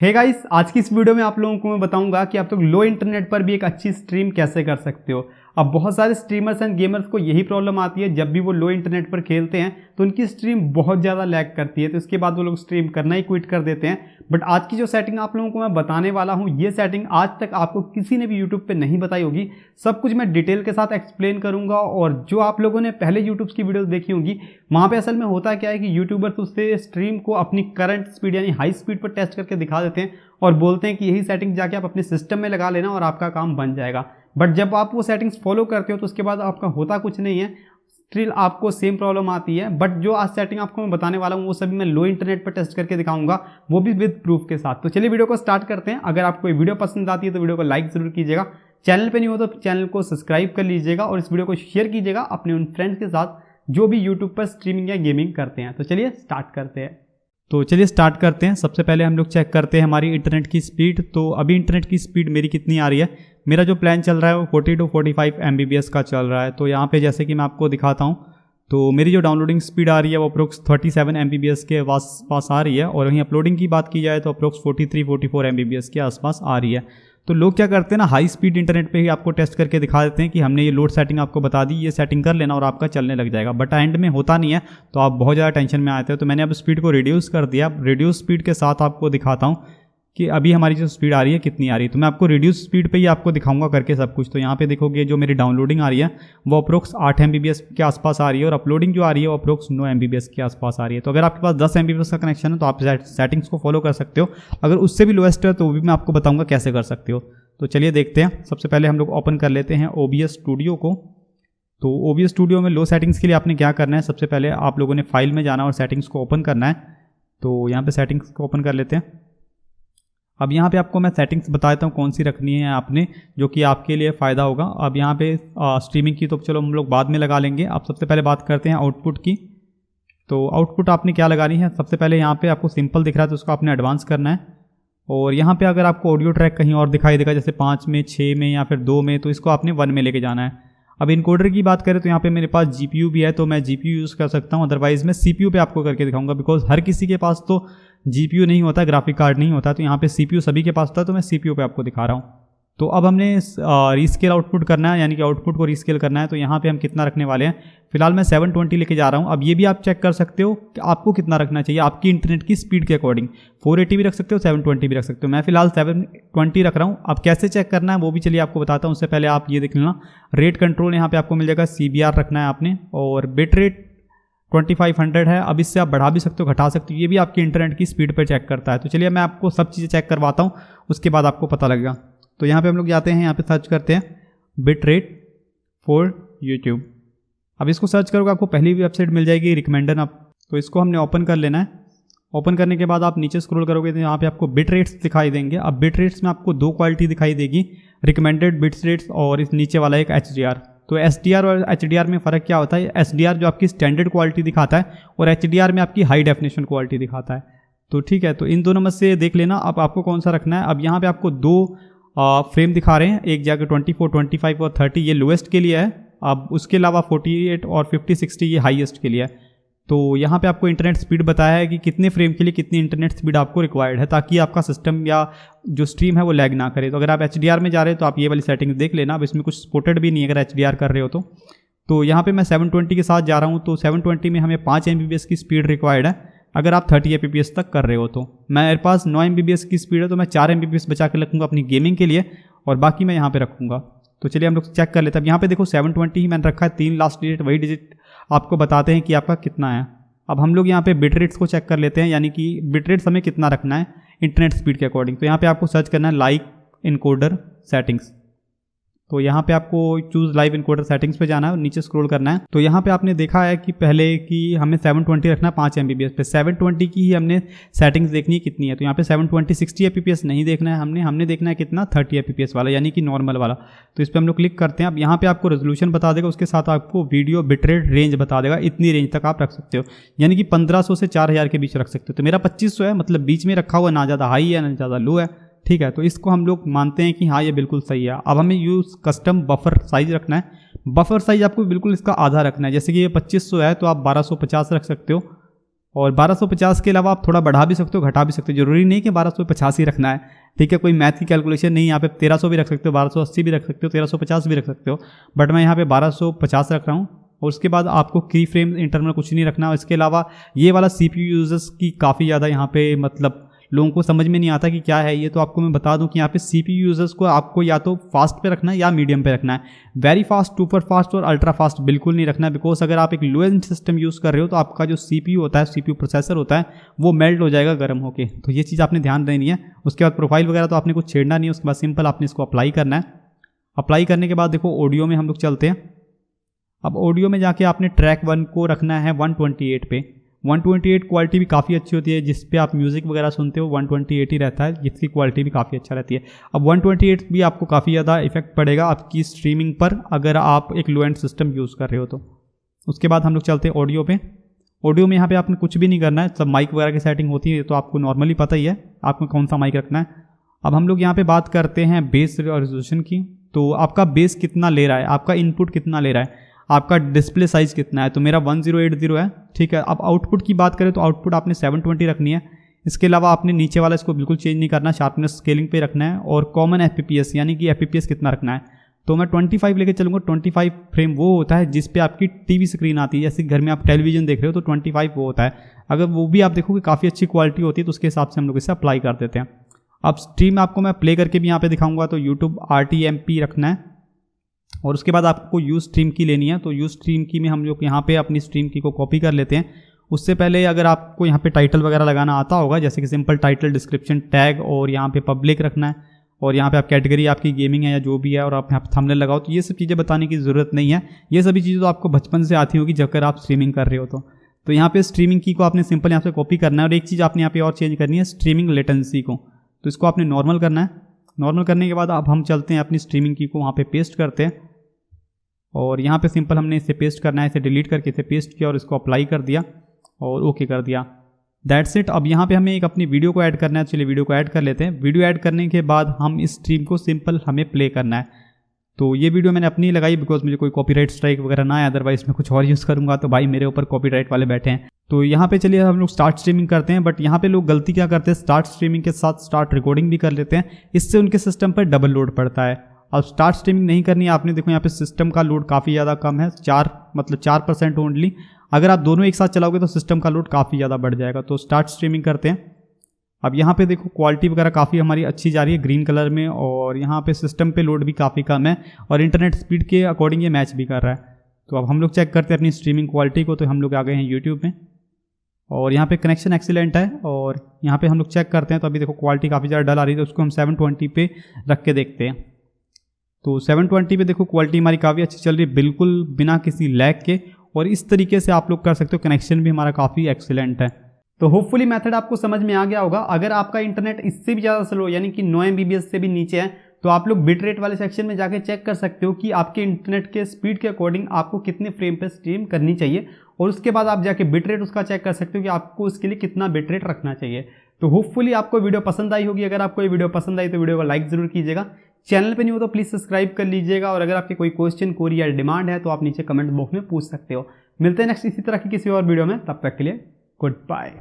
Hey guys, आज की इस वीडियो में आप लोगों को मैं बताऊंगा कि आप लोग लो इंटरनेट पर भी एक अच्छी स्ट्रीम कैसे कर सकते हो। अब बहुत सारे स्ट्रीमर्स एंड गेमर्स को यही प्रॉब्लम आती है, जब भी वो लो इंटरनेट पर खेलते हैं तो उनकी स्ट्रीम बहुत ज़्यादा लैग करती है, तो इसके बाद वो लोग स्ट्रीम करना ही क्विट कर देते हैं। बट आज की जो सेटिंग आप लोगों को मैं बताने वाला हूँ, ये सेटिंग आज तक आपको किसी ने भी यूट्यूब पर नहीं बताई होगी। सब कुछ मैं डिटेल के साथ एक्सप्लेन करूँगा। और जो आप लोगों ने पहले यूट्यूब की वीडियोज़ देखी होंगी, वहाँ पर असल में होता क्या है कि यूट्यूबर्स उससे स्ट्रीम को अपनी करंट स्पीड यानी हाई स्पीड पर टेस्ट करके दिखा देते हैं और बोलते हैं कि यही सेटिंग जाके आप अपने सिस्टम में लगा लेना और आपका काम बन जाएगा। बट जब आप वो सेटिंग्स फॉलो करते हो तो उसके बाद आपका होता कुछ नहीं है, स्टिल आपको सेम प्रॉब्लम आती है। बट जो आज सेटिंग आपको मैं बताने वाला हूँ वो सभी मैं लो इंटरनेट पर टेस्ट करके दिखाऊंगा, वो भी विद प्रूफ के साथ। तो चलिए वीडियो को स्टार्ट करते हैं। अगर आपको ये वीडियो पसंद आती है तो वीडियो को लाइक जरूर कीजिएगा, चैनल पर नहीं हो तो चैनल को सब्सक्राइब कर लीजिएगा और इस वीडियो को शेयर कीजिएगा अपने उन फ्रेंड्स के साथ जो भी यूट्यूब पर स्ट्रीमिंग या गेमिंग करते हैं। तो चलिए स्टार्ट करते हैं। सबसे पहले हम लोग चेक करते हैं हमारी इंटरनेट की स्पीड। तो अभी इंटरनेट की स्पीड मेरी कितनी आ रही है। मेरा जो प्लान चल रहा है वो 40 to 45 MBPS का चल रहा है। तो यहाँ पे जैसे कि मैं आपको दिखाता हूँ, तो मेरी जो डाउनलोडिंग स्पीड आ रही है वो अप्रोक्स 37 MBPS के पास आ रही है। और वहीं अपलोडिंग की बात की जाए तो अप्रोक्स 43-44 MBPS के आसपास आ रही है। तो लोग क्या करते हैं ना, हाई स्पीड इंटरनेट पे ही आपको टेस्ट करके दिखा देते हैं कि हमने ये लोड सेटिंग आपको बता दी, ये सेटिंग कर लेना और आपका चलने लग जाएगा। बट एंड में होता नहीं है, तो आप बहुत ज़्यादा टेंशन में आते हो। तो मैंने अब स्पीड को रिड्यूस कर दिया। रिड्यूस स्पीड के साथ आपको दिखाता हूँ कि अभी हमारी जो स्पीड आ रही है कितनी आ रही है। तो मैं आपको रिड्यूस स्पीड पे ही आपको दिखाऊंगा करके सब कुछ। तो यहाँ पे देखोगे जो मेरी डाउनलोडिंग आ रही है वो अप्रोक्स 8 MBPS के आसपास आ रही है और अपलोडिंग जो आ रही है वो अप्रोक्स 9 MBPS के आसपास आ रही है। तो अगर आपके पास 10 MBPS का कनेक्शन है तो आप सेटिंग्स को फॉलो कर सकते हो। अगर उससे भी लोएस्ट है तो वो भी मैं आपको बताऊँगा कैसे कर सकते हो। तो चलिए देखते हैं। सबसे पहले हम लोग ओपन कर लेते हैं OBS स्टूडियो को। तो OBS स्टूडियो में लो सेटिंग्स के लिए आपने क्या करना है, सबसे पहले आप लोगों ने फाइल में जाना और सेटिंग्स को ओपन करना है। तो यहाँ पे सेटिंग्स को ओपन कर लेते हैं। अब यहाँ पे आपको मैं सेटिंग्स बता देता हूँ कौन सी रखनी है आपने, जो कि आपके लिए फ़ायदा होगा। अब यहाँ पे स्ट्रीमिंग की तो चलो हम लोग बाद में लगा लेंगे। अब सबसे पहले बात करते हैं आउटपुट की। तो आउटपुट आपने क्या लगानी है, सबसे पहले यहाँ पे आपको सिंपल दिख रहा है तो उसको आपने एडवांस करना है। और यहाँ पे अगर आपको ऑडियो ट्रैक कहीं और दिखाई देगा, जैसे 5 में, 6 में या फिर 2 में, तो इसको आपने 1 में लेके जाना है। अब इनकोडर की बात करें तो यहाँ पे मेरे पास GPU भी है, तो मैं GPU यूज़ कर सकता हूँ। अदरवाइज़ मैं CPU पे आपको करके दिखाऊंगा, बिकॉज हर किसी के पास तो GPU नहीं होता, ग्राफिक कार्ड नहीं होता। तो यहाँ पे CPU सभी के पास होता है, तो मैं CPU पे आपको दिखा रहा हूँ। तो अब हमने रीस्केल आउटपुट करना है, यानी कि आउटपुट को रीस्केल करना है। तो यहाँ पे हम कितना रखने वाले हैं, फिलहाल मैं 720 लेके जा रहा हूँ। अब ये भी आप चेक कर सकते हो कि आपको कितना रखना चाहिए आपकी इंटरनेट की स्पीड के अकॉर्डिंग। 480 भी रख सकते हो, 720 भी रख सकते हो। मैं फिलहाल 720 रख रहा हूँ। अब कैसे चेक करना है वो भी चलिए आपको बताता हूँ। उससे पहले आप ये देख लेना, रेट कंट्रोल यहाँ पे आपको मिल जाएगा, CBR रखना है आपने। और बिट रेट 2500 है। अब इससे आप बढ़ा भी सकते हो, घटा सकते हो, ये भी आपकी इंटरनेट की स्पीड पर चेक करता है। तो चलिए मैं आपको सब चीज़ें चेक करवाता हूँ, उसके बाद आपको पता लगेगा। तो यहाँ पे हम लोग जाते हैं, यहाँ पे सर्च करते हैं बिट रेट फॉर यूट्यूब। अब इसको सर्च करोगे आपको पहली वेबसाइट मिल जाएगी, रिकमेंडर अप। तो इसको हमने ओपन कर लेना है। ओपन करने के बाद आप नीचे स्क्रॉल करोगे तो यहाँ पे आपको बिट रेट्स दिखाई देंगे। अब बिट रेट्स में आपको 2 क्वालिटी दिखाई देगी, रिकमेंडेड बिट रेट्स और इस नीचे वाला एक HDR। तो SDR और HDR में फ़र्क क्या होता है, SDR जो आपकी स्टैंडर्ड क्वालिटी दिखाता है और HDR में आपकी हाई डेफिनेशन क्वालिटी दिखाता है। तो ठीक है, तो इन दोनों में से देख लेना अब आपको कौन सा रखना है। अब यहाँ पे आपको 2 फ्रेम दिखा रहे हैं, एक जगह 24, 25 और 30 ये लोएस्ट के लिए है। अब उसके अलावा 48 और 50, 60 ये हाईएस्ट के लिए है। तो यहाँ पे आपको इंटरनेट स्पीड बताया है कि कितने फ्रेम के लिए कितनी इंटरनेट स्पीड आपको रिक्वायर्ड है, ताकि आपका सिस्टम या जो स्ट्रीम है वो लैग ना करे। तो अगर आप HDR में जा रहे हो तो आप ये वाली सेटिंग देख लेना। अब इसमें कुछ सपोर्टेड भी नहीं है अगर HDR कर रहे हो तो यहाँ पे मैं 720 के साथ जा रहा हूँ। तो 720 में हमें 5 MBPS की स्पीड रिक्वायर्ड है अगर आप 30 MBPS तक कर रहे हो। तो मेरे पास 9 MBPS की स्पीड है, तो मैं 4 MBPS बचा के रखूँगा अपनी गेमिंग के लिए और बाकी मैं यहाँ पे रखूँगा। तो चलिए हम लोग चेक कर लेते हैं। अब यहाँ पे देखो 720 ही मैंने रखा है, 3 लास्ट डिजिट, वही डिजिट आपको बताते हैं कि आपका कितना है। अब हम लोग यहाँ पे बिट रेट्स को चेक कर लेते हैं, यानी कि बिट रेट्स हमें कितना रखना है इंटरनेट स्पीड के अकॉर्डिंग। तो यहाँ पे आपको सर्च करना है लाइव इनकोडर सेटिंग्स। तो यहाँ पे आपको चूज़ लाइव इनकोडर सेटिंग्स पे जाना है और नीचे स्क्रॉल करना है। तो यहाँ पे आपने देखा है कि पहले कि हमें 720 रखना है 5 MBPS पे। 720 की ही हमने सेटिंग्स देखनी है कितनी है। तो यहाँ पे 720 60 FPS नहीं देखना है, हमने देखना है कितना 30 FPS वाला, यानी कि नॉर्मल वाला। तो इस पर हम लोग क्लिक करते हैं। अब यहाँ पे आपको रेजोल्यूशन बता देगा, उसके साथ आपको वीडियो बिटरेट रेंज बता देगा, इतनी रेंज तक आप रख सकते हो, यानी कि 1500 से 4000 के बीच रख सकते हो। तो मेरा 2500 है, मतलब बीच में रखा हुआ, ना ज़्यादा हाई है ना ज़्यादा लो है। ठीक है, तो इसको हम लोग मानते हैं कि हाँ ये बिल्कुल सही है। अब हमें यूज़ कस्टम बफर साइज रखना है। बफर साइज आपको बिल्कुल इसका आधा रखना है। जैसे कि ये 2500 है तो आप 1250 रख सकते हो। और 1250 के अलावा आप थोड़ा बढ़ा भी सकते हो, घटा भी सकते हो, जरूरी नहीं कि 1250 ही रखना है, ठीक है। कोई मैथ की कैलकुलेशन नहीं, यहाँ पे 1300 भी रख सकते हो, 1280 भी रख सकते हो, 1350 भी रख सकते हो, बट मैं यहाँ पे 1250 रख रहा हूँ। और उसके बाद आपको की फ्रेम इंटरनल कुछ नहीं रखना। इसके अलावा ये वाला CPU यूजर्स की काफ़ी ज़्यादा यहाँ पे मतलब लोगों को समझ में नहीं आता कि क्या है ये, तो आपको मैं बता दूं कि यहाँ पे CPU यूजर्स को आपको या तो फास्ट पे रखना है या मीडियम पे रखना है। वेरी फास्ट, सुपर फास्ट और अल्ट्रा फास्ट बिल्कुल नहीं रखना है, बिकॉज अगर आप एक लो एंड सिस्टम यूज़ कर रहे हो तो आपका जो CPU होता है, CPU प्रोसेसर होता है, वो मेल्ट हो जाएगा गर्म होके। तो ये चीज़ आपने ध्यान देनी है। उसके बाद प्रोफाइल वगैरह तो आपने कुछ छेड़ना नहीं है, उसके बाद सिंपल आपने इसको अप्लाई करना है। अप्लाई करने के बाद देखो ऑडियो में हम लोग चलते हैं। अब ऑडियो में जाके आपने ट्रैक 1 को रखना है 128 पे। 128 क्वालिटी भी काफ़ी अच्छी होती है, जिस पे आप म्यूज़िक वगैरह सुनते हो 128 ही रहता है, जिसकी क्वालिटी भी काफ़ी अच्छा रहती है। अब 128 भी आपको काफ़ी ज़्यादा इफेक्ट पड़ेगा आपकी स्ट्रीमिंग पर अगर आप एक लो एंड सिस्टम यूज़ कर रहे हो तो। उसके बाद हम लोग चलते हैं ऑडियो पे। ऑडियो में यहाँ पे आपने कुछ भी नहीं करना है, सब माइक वगैरह की सेटिंग होती है तो आपको नॉर्मली पता ही है आपको कौन सा माइक रखना है। अब हम लोग यहाँ पे बात करते हैं बेस रेजोल्यूशन की। तो आपका बेस कितना ले रहा है, आपका इनपुट कितना ले रहा है, आपका डिस्प्ले साइज़ कितना है। तो मेरा 1080 है, ठीक है। अब आउटपुट की बात करें तो आउटपुट आपने 720 रखनी है। इसके अलावा आपने नीचे वाला इसको बिल्कुल चेंज नहीं करना, शार्पनेस स्केलिंग पे रखना है। और कॉमन FPS यानी कि FPS कितना रखना है, तो मैं 25 लेके चलूँगा। 25 फ्रेम वो होता है जिस पे आपकी टीवी स्क्रीन आती है, जैसे घर में आप टेलीविजन देख रहे हो तो 25 वो होता है। अगर वो भी आप देखोगे काफ़ी अच्छी क्वालिटी होती है तो उसके हिसाब से हम लोग इसे अप्लाई कर देते हैं। अब स्ट्रीम आपको मैं प्ले करके भी यहाँ पे दिखाऊंगा। तो यूट्यूब RTMP रखना है और उसके बाद आपको यूज स्ट्रीम की लेनी है। तो यूज स्ट्रीम की में हम लोग यहाँ पे अपनी स्ट्रीम की को कॉपी कर लेते हैं। उससे पहले अगर आपको यहाँ पे टाइटल वगैरह लगाना आता होगा, जैसे कि सिंपल टाइटल, डिस्क्रिप्शन, टैग और यहाँ पे पब्लिक रखना है। और यहाँ पे आप कैटेगरी आपकी गेमिंग है या जो भी है और आप यहाँ पे थंबनेल लगाओ। तो ये सब चीज़ें बताने की ज़रूरत नहीं है, ये सभी चीज़ें तो आपको बचपन से आती होगी जब आप स्ट्रीमिंग कर रहे हो। तो यहाँ पे स्ट्रीमिंग की को आपने सिंपल यहाँ से कॉपी करना है। और एक चीज़ आपने यहाँ पे और चेंज करनी है, स्ट्रीमिंग लेटेंसी को। तो इसको आपने नॉर्मल करना है। नॉर्मल करने के बाद अब हम चलते हैं अपनी स्ट्रीमिंग की को वहाँ पे पेस्ट करते हैं। और यहाँ पे सिंपल हमने इसे पेस्ट करना है, इसे डिलीट करके इसे पेस्ट किया और इसको अप्लाई कर दिया और ओके कर दिया। That's it. अब यहाँ पे हमें एक अपनी वीडियो को ऐड करना है। चलिए वीडियो को ऐड कर लेते हैं। वीडियो ऐड करने के बाद हम इस स्ट्रीम को सिंपल हमें प्ले करना है। तो ये वीडियो मैंने अपनी लगाई बिकॉज मुझे कोई कॉपीराइट स्ट्राइक वगैरह ना है, अदरवाइज मैं कुछ और यूज़ करूँगा तो भाई मेरे ऊपर कॉपीराइट वाले बैठे हैं। तो यहाँ पे चलिए हम लोग स्टार्ट स्ट्रीमिंग करते हैं। बट यहाँ पे लोग गलती क्या करते हैं, स्टार्ट स्ट्रीमिंग के साथ स्टार्ट रिकॉर्डिंग भी कर लेते हैं, इससे उनके सिस्टम पर डबल लोड पड़ता है। अब स्टार्ट स्ट्रीमिंग नहीं करनी है आपने, देखो यहाँ पे सिस्टम का लोड काफ़ी ज़्यादा कम है, 4% ओनली। अगर आप दोनों एक साथ चलाओगे तो सिस्टम का लोड काफ़ी ज़्यादा बढ़ जाएगा। तो स्टार्ट स्ट्रीमिंग करते हैं। अब यहाँ पे देखो क्वालिटी वगैरह काफ़ी हमारी अच्छी जा रही है ग्रीन कलर में, और यहाँ पे सिस्टम पे लोड भी काफ़ी कम है और इंटरनेट स्पीड के अकॉर्डिंग ये मैच भी कर रहा है। तो अब हम लोग चेक करते हैं अपनी स्ट्रीमिंग क्वालिटी को। तो हम लोग आ गए हैं यूट्यूब में और यहाँ पे कनेक्शन एक्सीलेंट है और यहाँ पे हम लोग चेक करते हैं। तो अभी देखो क्वालिटी काफ़ी ज़्यादा डल आ रही है, तो उसको हम 720 पे रख के देखते हैं। तो 720 पे देखो क्वालिटी हमारी काफ़ी अच्छी चल रही है, बिल्कुल बिना किसी लैग के। और इस तरीके से आप लोग कर सकते हो, कनेक्शन भी हमारा काफ़ी एक्सीलेंट है। तो होपफुली मेथड आपको समझ में आ गया होगा। अगर आपका इंटरनेट इससे भी ज़्यादा स्लो यानी कि 9 MBPS से भी नीचे है तो आप लोग बिट रेट वाले सेक्शन में जाके चेक कर सकते हो कि आपके इंटरनेट के स्पीड के अकॉर्डिंग आपको कितने फ्रेम पे स्ट्रीम करनी चाहिए, और उसके बाद आप जाके बिट रेट उसका चेक कर सकते हो कि आपको उसके लिए कितना बिट रेट रखना चाहिए। तो होपफुली आपको वीडियो पसंद आई होगी। अगर आपको ये वीडियो पसंद आई तो वीडियो को लाइक जरूर कीजिएगा, चैनल पे नहीं हो तो प्लीज़ सब्सक्राइब कर लीजिएगा, और अगर आपके कोई क्वेश्चन, क्वेरी या डिमांड है तो आप नीचे कमेंट बॉक्स में पूछ सकते हो। मिलते हैं नेक्स्ट इसी तरह की किसी और वीडियो में, तब तक के लिए गुड बाय।